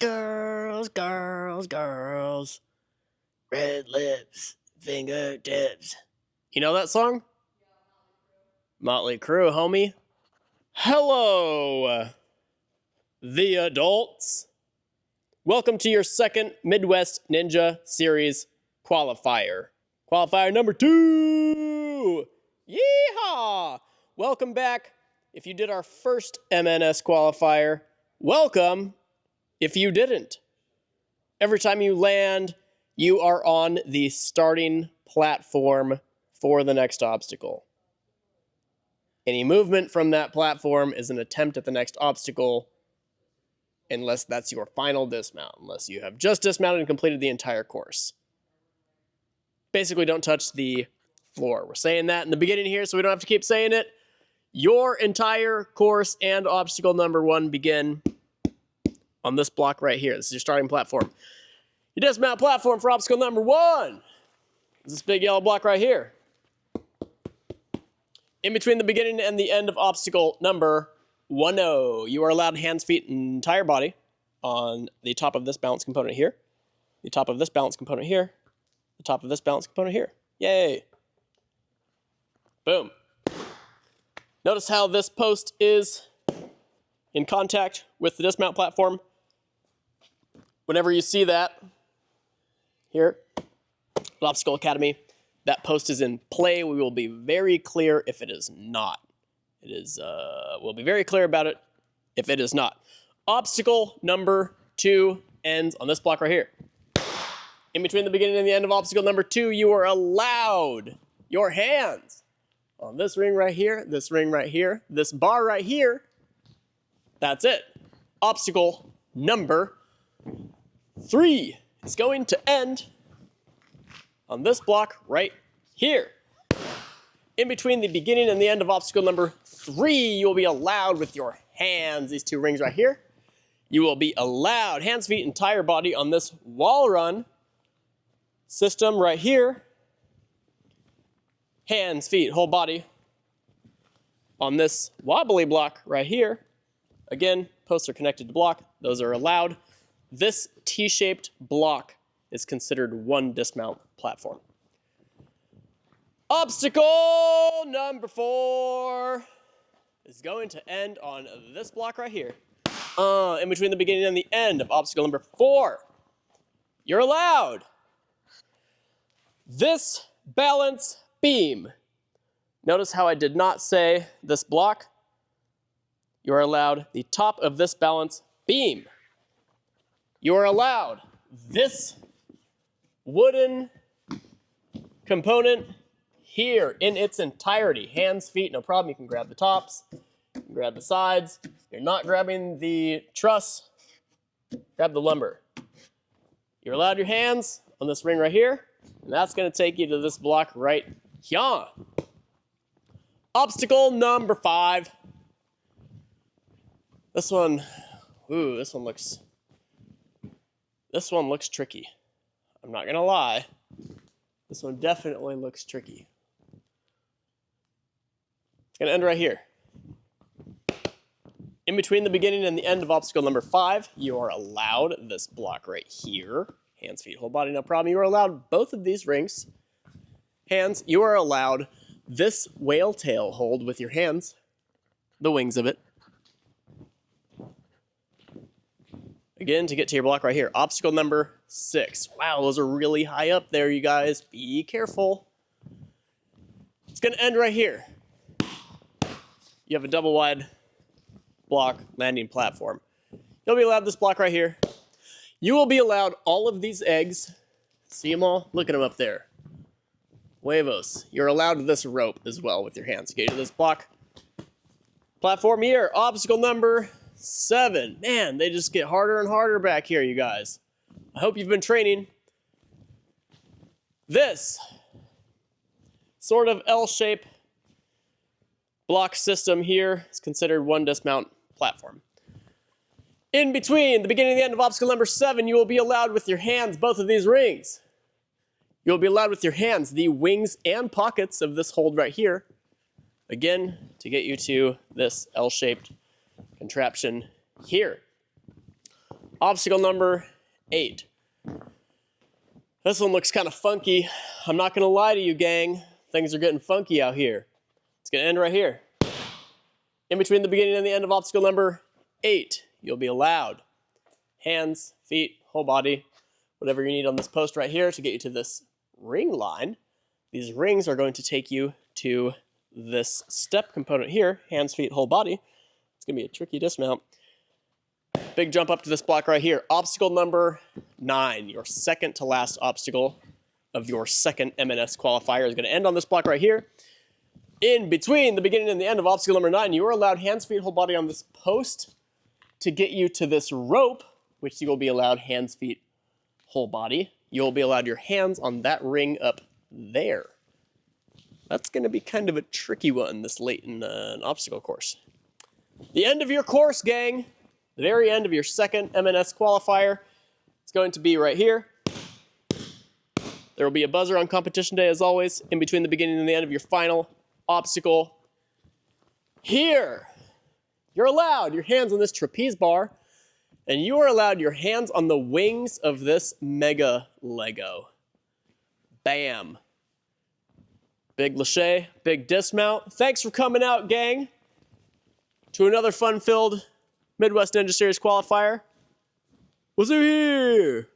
Girls, girls, girls. Red lips, fingertips. You know that song? Motley Crue, homie. Hello, the adults. Welcome to your second Midwest Ninja Series Qualifier. Qualifier number 2. Yeehaw! Welcome back. If you did our first MNS qualifier, welcome. If you didn't, every time you land, you are on the starting platform for the next obstacle. Any movement from that platform is an attempt at the next obstacle, unless that's your final dismount, unless you have just dismounted and completed the entire course. Basically, don't touch the floor. We're saying that in the beginning here, so we don't have to keep saying it. Your entire course and obstacle number 1 begin on this block right here. This is your starting platform. Your dismount platform for obstacle number 1 is this big yellow block right here. In between the beginning and the end of obstacle number 10, you are allowed hands, feet, and entire body on the top of this balance component here, the top of this balance component here, the top of this balance component here. Yay! Boom. Notice how this post is in contact with the dismount platform. Whenever you see that here at Obstacle Academy, that post is in play. We will be very clear if it is not. It is, we'll be very clear about it if it is not. Obstacle number 2 ends on this block right here. In between the beginning and the end of obstacle number 2, you are allowed your hands on this ring right here, this ring right here, this bar right here. That's it. Obstacle number 3 is going to end on this block right here. In between the beginning and the end of obstacle number 3, you will be allowed with your hands, these 2 rings right here. You will be allowed hands, feet, entire body on this wall run system right here. Hands, feet, whole body on this wobbly block right here. Again, posts are connected to block. Those are allowed. This T-shaped block is considered 1 dismount platform. Obstacle number 4 is going to end on this block right here. In between the beginning and the end of obstacle number 4, you're allowed this balance beam. Notice how I did not say this block. You are allowed the top of this balance beam. You are allowed this wooden component here in its entirety. Hands, feet, no problem. You can grab the tops, you can grab the sides. You're not grabbing the truss, grab the lumber. You're allowed your hands on this ring right here, and that's going to take you to this block right here. Obstacle number 5. This one looks tricky. I'm not gonna lie. This one definitely looks tricky. It's gonna end right here. In between the beginning and the end of obstacle number 5, you are allowed this block right here. Hands, feet, whole body, no problem. You are allowed both of these rings. Hands, you are allowed this whale tail hold with your hands, the wings of it. Again, to get to your block right here. Obstacle number 6. Wow, those are really high up there, you guys. Be careful. It's going to end right here. You have a double wide block landing platform. You'll be allowed this block right here. You will be allowed all of these eggs. See them all? Look at them up there. Huevos. You're allowed this rope as well with your hands. Get to this block platform here. Obstacle number 7. Man, they just get harder and harder back here, you guys. I hope you've been training. This sort of L-shape block system here is considered 1 dismount platform. In between the beginning and the end of obstacle number 7, you will be allowed with your hands both of these rings. You'll be allowed with your hands the wings and pockets of this hold right here. Again, to get you to this L-shaped contraption here. Obstacle number 8. This one looks kind of funky. I'm not gonna lie to you, gang. Things are getting funky out here. It's gonna end right here. In between the beginning and the end of obstacle number 8, you'll be allowed hands, feet, whole body, whatever you need on this post right here to get you to this ring line. These rings are going to take you to this step component here, hands, feet, whole body. It's gonna be a tricky dismount. Big jump up to this block right here. Obstacle number 9, your second to last obstacle of your second M&S qualifier is gonna end on this block right here. In between the beginning and the end of obstacle number 9, you are allowed hands, feet, whole body on this post to get you to this rope, which you will be allowed hands, feet, whole body. You'll be allowed your hands on that ring up there. That's going to be kind of a tricky one this late in an obstacle course. The end of your course, gang, the very end of your second M&S qualifier, it's going to be right here. There will be a buzzer on competition day as always, in between the beginning and the end of your final obstacle. Here, you're allowed your hands on this trapeze bar, and you are allowed your hands on the wings of this mega Lego. Bam. Big lâché, big dismount. Thanks for coming out, gang, to another fun-filled Midwest Ninja Series qualifier. We'll see you here.